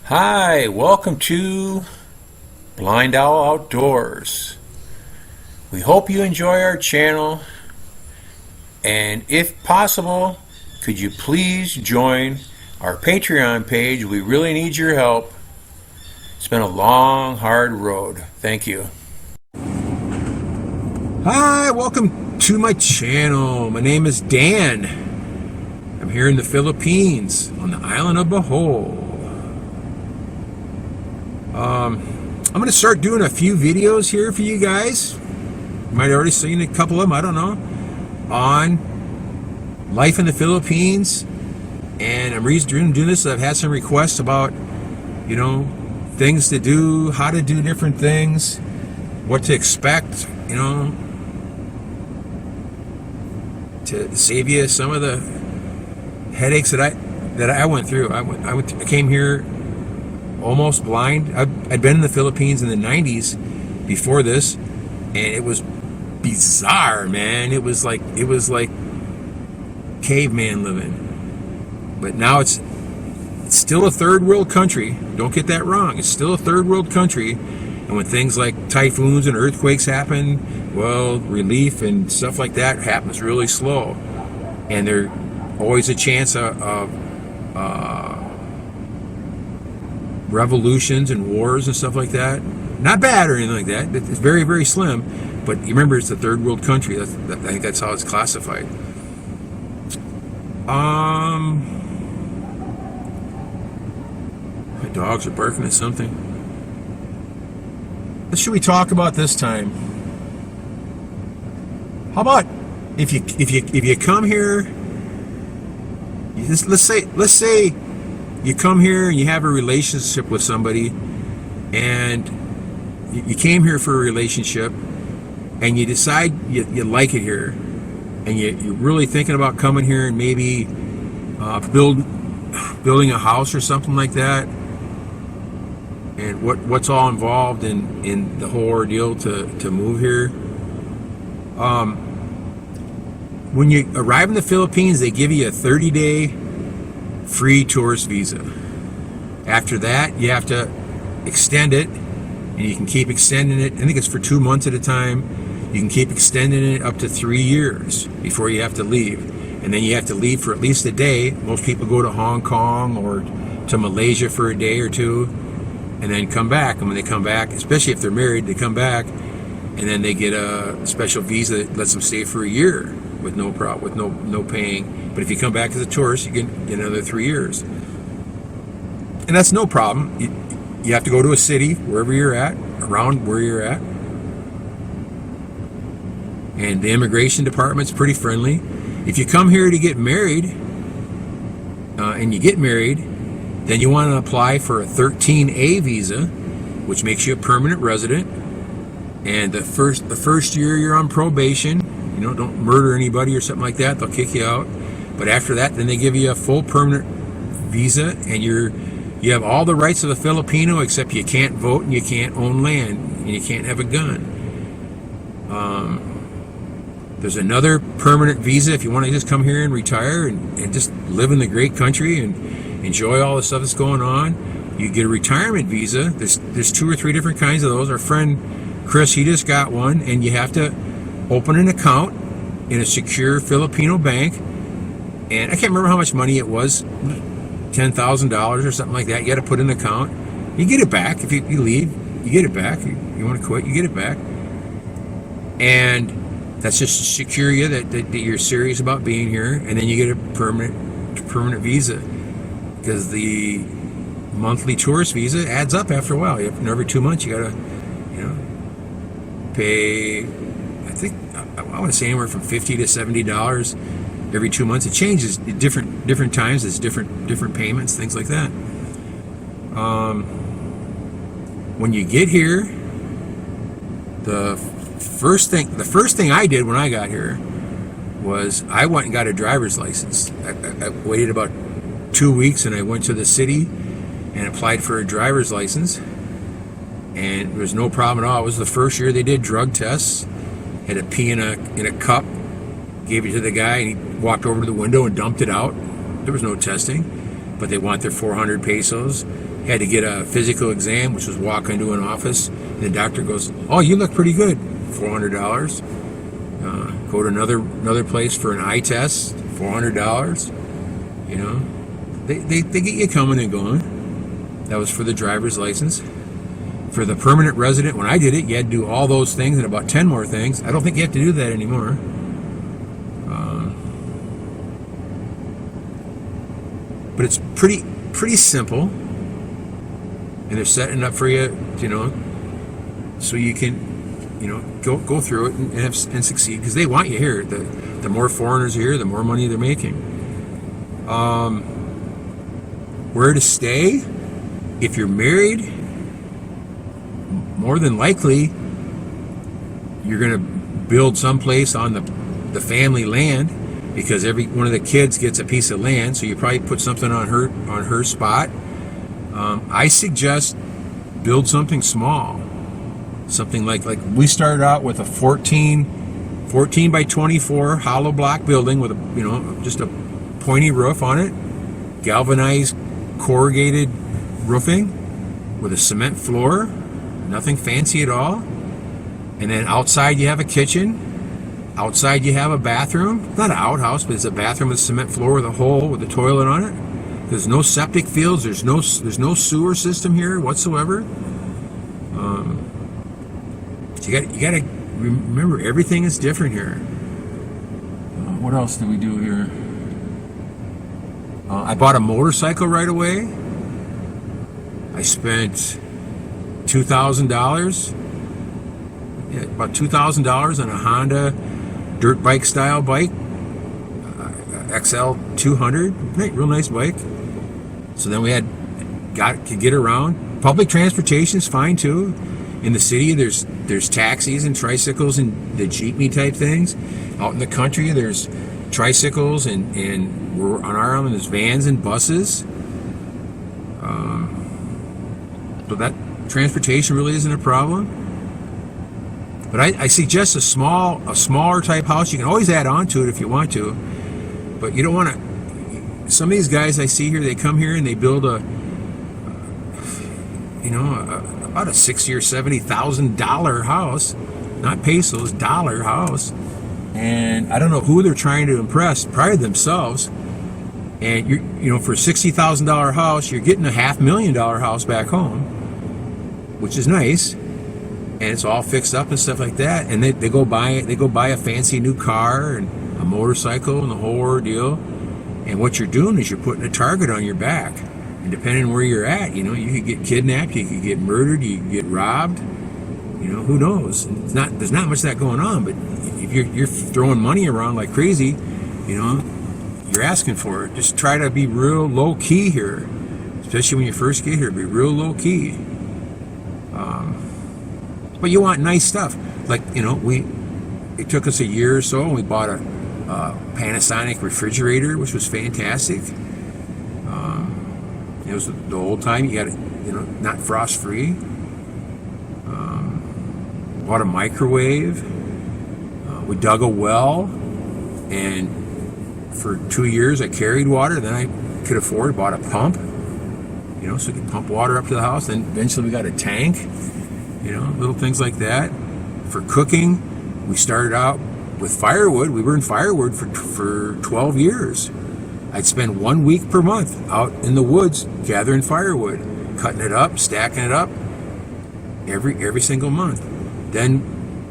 Hi, welcome to Blindowl Outdoors. We hope you enjoy our channel, and if possible, could you please join our Patreon page? We really need your help. It's been a long, hard road. Thank you. Hi, welcome to my channel. My name is Dan. I'm here in the Philippines on the Island of Bohol. I'm going to start doing a few videos here for you guys. You might have already seen a couple of them, I don't know, on life in the Philippines. And I'm doing this. I've had some requests about, things to do, how to do different things, what to expect, to save you some of the headaches that I went through. I came here almost blind. I'd been in the Philippines in the 90s before this, and it was bizarre, man. It was like caveman living. But now it's still a third world country. Don't get that wrong. It's still a third world country. And when things like typhoons and earthquakes happen, well, relief and stuff like that happens really slow. And there's always a chance of revolutions and wars and stuff like that. Not bad or anything like that. It's very, very slim. But you remember, it's a third world country. I think that's how it's classified. My dogs are barking at something. What should we talk about this time? How about if you come here? Let's say you come here and you have a relationship with somebody, and you came here for a relationship, and you decide you like it here, and you're really thinking about coming here and maybe building a house or something like that, and what's all involved in the whole ordeal to move here. When you arrive in the Philippines, they give you a 30-day free tourist visa. After that, you have to extend it, and you can keep extending it. I think it's for 2 months at a time. You can keep extending it up to 3 years before you have to leave. And then you have to leave for at least a day. Most people go to Hong Kong or to Malaysia for a day or two, and then come back. And when they come back, especially if they're married, they come back, and then they get a special visa that lets them stay for a year with no paying. But if you come back as a tourist, you get another 3 years, and that's no problem. You have to go to a city wherever you're at, around where you're at, and the immigration department's pretty friendly. If you come here to get married, and you get married, then you want to apply for a 13A visa, which makes you a permanent resident. And the first year you're on probation. Don't murder anybody or something like that. They'll kick you out. But after that, then they give you a full permanent visa, and you have all the rights of a Filipino, except you can't vote, and you can't own land, and you can't have a gun. There's another permanent visa if you want to just come here and retire and just live in the great country and enjoy all the stuff that's going on. You get a retirement visa. There's 2 or 3 different kinds of those. Our friend Chris, he just got one, and you have to open an account in a secure Filipino bank, and I can't remember how much money it was, $10,000 or something like that. You got to put in an account. You get it back if you leave. You get it back. You want to quit, you get it back, and that's just to secure you that you're serious about being here. And then you get a permanent visa, because the monthly tourist visa adds up after a while. Every 2 months you got to pay, I think, I want to say anywhere from $50 to $70 every 2 months. It changes at different times. There's different payments, things like that. When you get here, the first thing I did when I got here was I went and got a driver's license. I waited about 2 weeks, and I went to the city and applied for a driver's license, and there was no problem at all. It was the first year they did drug tests. Had to pee in a cup, gave it to the guy, and he walked over to the window and dumped it out. no testing, but they want their 400 pesos. Had to get a physical exam, which was walk into an office, and the doctor goes, "Oh, you look pretty good." $400. Go to another place for an eye test. $400. You know, they get you coming and going. That was for the driver's license. For the permanent resident, when I did it, you had to do all those things and about 10 more things. I don't think you have to do that anymore. But it's pretty simple, and they're setting up for you, so you can, go through it and succeed, because they want you here. The more foreigners are here, the more money they're making. Where to stay? If you're married, more than likely you're going to build someplace on the family land, because every one of the kids gets a piece of land, so you probably put something on her spot. I suggest build something small, something like we started out with a 14 by 24 hollow block building with just a pointy roof on it, galvanized corrugated roofing with a cement floor, nothing fancy at all. And then outside you have a kitchen. Outside you have a bathroom. Not an outhouse, but it's a bathroom with a cement floor with a hole with a toilet on it. There's no septic fields. There's no sewer system here whatsoever. So you got to remember, everything is different here. What else do we do here? I bought a motorcycle right away. I spent $2,000. Yeah, about $2,000 on a Honda dirt bike style bike, XL 200, real nice bike. So then we could get around. Public transportation's fine too. In the city, there's taxis and tricycles and the jeepney type things. Out in the country, there's tricycles and we're on our island, there's vans and buses. So that transportation really isn't a problem. But I suggest a smaller type house. You can always add on to it if you want to, but you don't want to. Some of these guys I see here, they come here and they build about a $60,000 or $70,000 house, not pesos, dollar house, and I don't know who they're trying to impress. Probably themselves. And for a $60,000 house, you're getting a $500,000 house back home, which is nice. And it's all fixed up and stuff like that. And they go buy a fancy new car and a motorcycle and the whole ordeal. And what you're doing is you're putting a target on your back. And depending on where you're at, you could get kidnapped, you could get murdered, you could get robbed. Who knows? There's not much of that going on. But if you're throwing money around like crazy, you're asking for it. Just try to be real low key here, especially when you first get here. Be real low key. But you want nice stuff. Like, it took us a year or so, and we bought a Panasonic refrigerator, which was fantastic. It was the old time. You got it, not frost free. Bought a microwave. We dug a well, and for 2 years I carried water. Then I could afford, bought a pump, so we could pump water up to the house. Then eventually we got a tank. Little things like that. For cooking, we started out with firewood. We were in firewood for 12 years. I'd spend 1 week per month out in the woods gathering firewood, cutting it up, stacking it up every single month. Then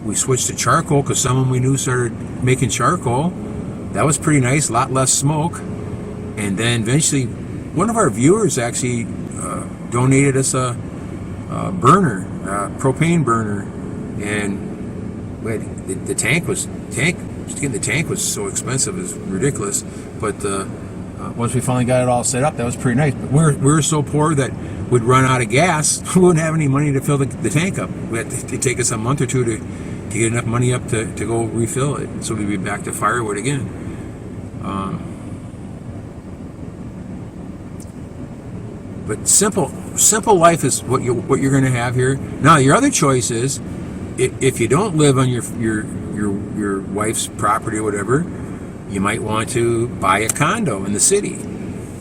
we switched to charcoal because someone we knew started making charcoal. That was pretty nice, a lot less smoke. And then eventually, one of our viewers actually donated us a burner, propane burner, and the tank was so expensive, it was ridiculous. But once we finally got it all set up, that was pretty nice. But we were so poor that we'd run out of gas. We wouldn't have any money to fill the tank up. We had to take us a month or two to get enough money up to go refill it. So we'd be back to firewood again. But simple life is what you're going to have here. Now your other choice is, if you don't live on your wife's property or whatever, you might want to buy a condo in the city.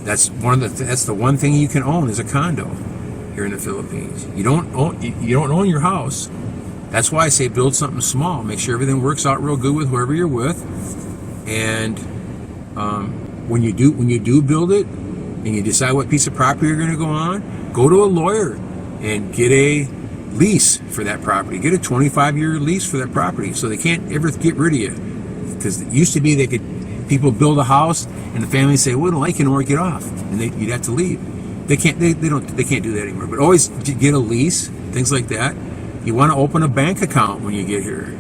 That's the one thing you can own is a condo here in the Philippines. You don't own your house. That's why I say build something small. Make sure everything works out real good with whoever you're with. And when you do build it, and you decide what piece of property you're going to go on, go to a lawyer and get a lease for that property. Get a 25-year lease for that property, so they can't ever get rid of you. Because it used to be people build a house and the family say, "We don't like you anymore, get off," and you'd have to leave. They can't do that anymore. But always get a lease, things like that. You want to open a bank account when you get here.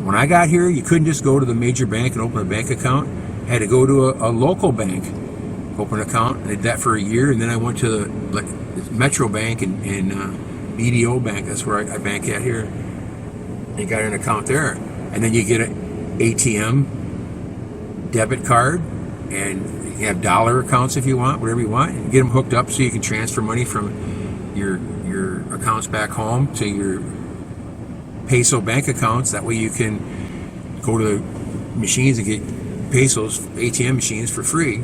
When I got here, you couldn't just go to the major bank and open a bank account. I had to go to a local bank, open an account. I did that for a year, and then I went to the Metro Bank and BDO Bank. That's where I bank at here. You got an account there, and then you get an ATM debit card, and you have dollar accounts if you want, whatever you want. And get them hooked up so you can transfer money from your accounts back home to your peso bank accounts. That way you can go to the machines and get pesos, ATM machines, for free.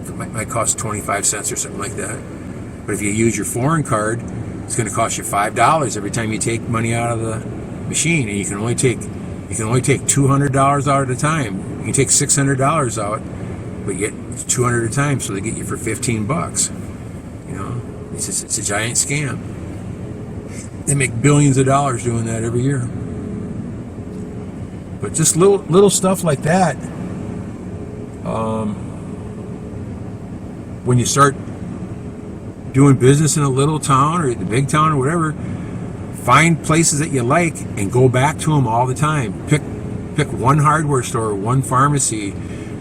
It might cost 25 cents or something like that. But if you use your foreign card, it's going to cost you $5 every time you take money out of the machine, and you can only take $200 out at a time. You can take $600 out, but you get 200 at a time, so they get you for $15. You know, it's a giant scam. They make billions of dollars doing that every year. But just little stuff like that. When you start doing business in a little town or the big town or whatever, find places that you like and go back to them all the time. Pick one hardware store, one pharmacy,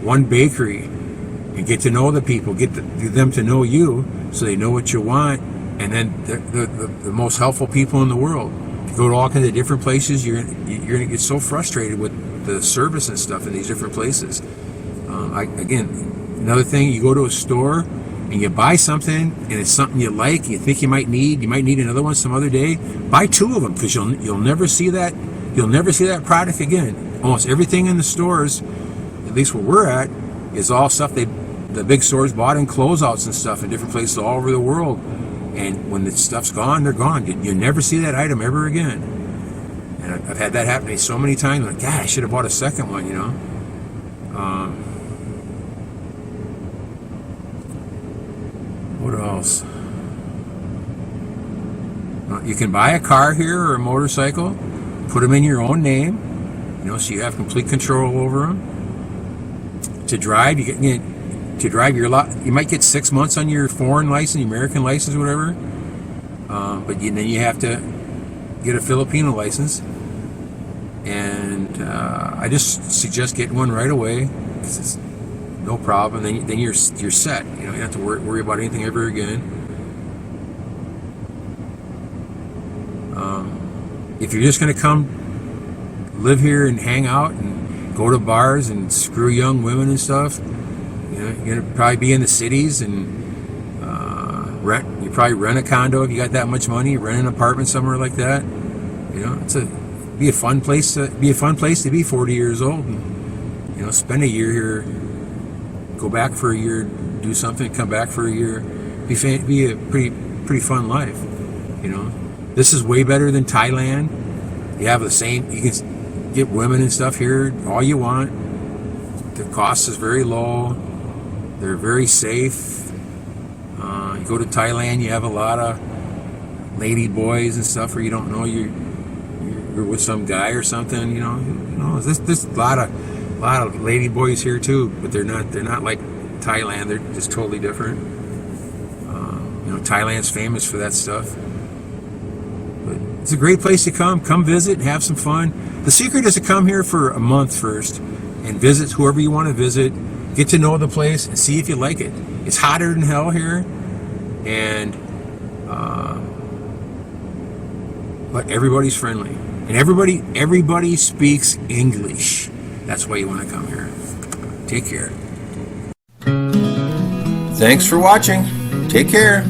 one bakery, and get to know the people. Get them to know you, so they know what you want. And then the most helpful people in the world. If you go to all kinds of different places, you're gonna get so frustrated with the service and stuff in these different places. Another thing, you go to a store and you buy something and it's something you like, and you think you might need another one some other day. Buy two of them, because you'll never see that product again. Almost everything in the stores, at least where we're at, is all stuff the big stores bought in closeouts and stuff in different places all over the world. And when the stuff's gone, they're gone. You'll never see that item ever again. And I've had that happen to me so many times. I'm like, God, I should have bought a second one, you know. What else? You can buy a car here or a motorcycle, put them in your own name, you know, so you have complete control over them. To drive, you might get 6 months on your foreign license, your American license, whatever. But then you have to get a Filipino license, and I just suggest getting one right away, because it's no problem. Then you're set. You don't have to worry about anything ever again. If you're just going to come live here and hang out and go to bars and screw young women and stuff, you know, you're going to probably be in the cities and you probably rent a condo if you got that much money. Rent an apartment somewhere like that. You know, be a fun place to be 40 years old, and, you know, spend a year here, go back for a year, do something, come back for a year. Be a pretty fun life. You know, this is way better than Thailand. You can get women and stuff here all you want. The cost is very low. They're very safe. You go to Thailand, you have a lot of lady boys and stuff where you don't know you're with some guy or something. You know, there's a lot of lady boys here too, but they're not like Thailand. They're just totally different. You know, Thailand's famous for that stuff. But it's a great place to come visit and have some fun. The secret is to come here for a month first and visit whoever you want to visit, get to know the place, and see if you like it. It's hotter than hell here, but everybody's friendly, and everybody speaks English. That's why you want to come here. Take care. Thanks for watching. Take care.